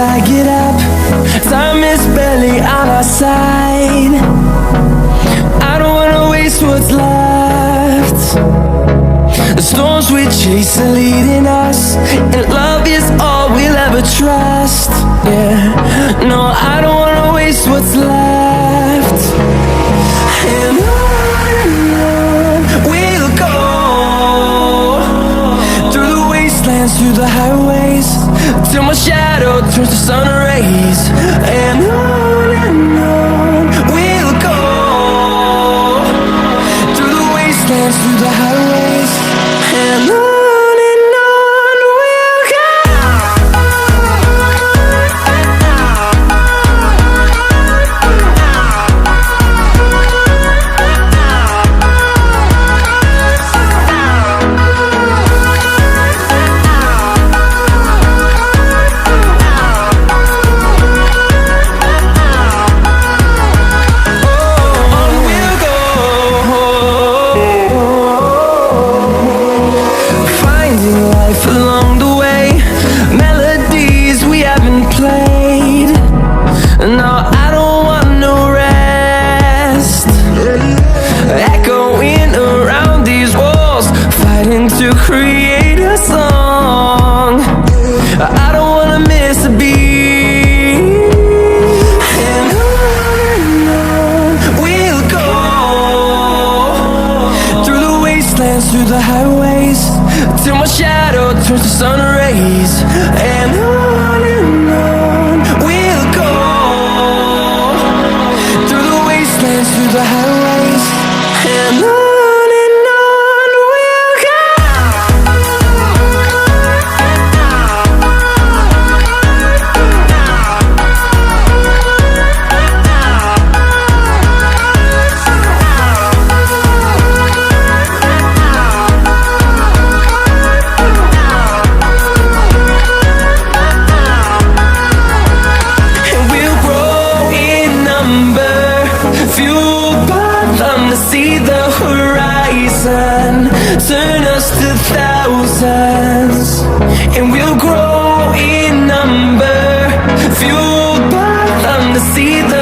I get up. Time is barely on our side. I don't wanna waste what's left. The storms we chase are leading us, and love is all we'll ever trust. Yeah, no, I don't wanna waste what's left. And on we'll go, through the wastelands, through the highways, till my shadow turns to sun rays. And on we'll go, through the wastelands, through the highways, and on we'll go. Along the way, melodies we haven't played. No, I don't want no rest. Echoing around these walls, fighting to create a song. I don't wanna miss a beat. And on we'll go, through the wastelands, through the highways, till my shadow turns to sun rays. And on we'll go, through the wastelands, through the highways, and on we'll go. See the horizon, turn us to thousands, and we'll grow in number, fueled by them to see the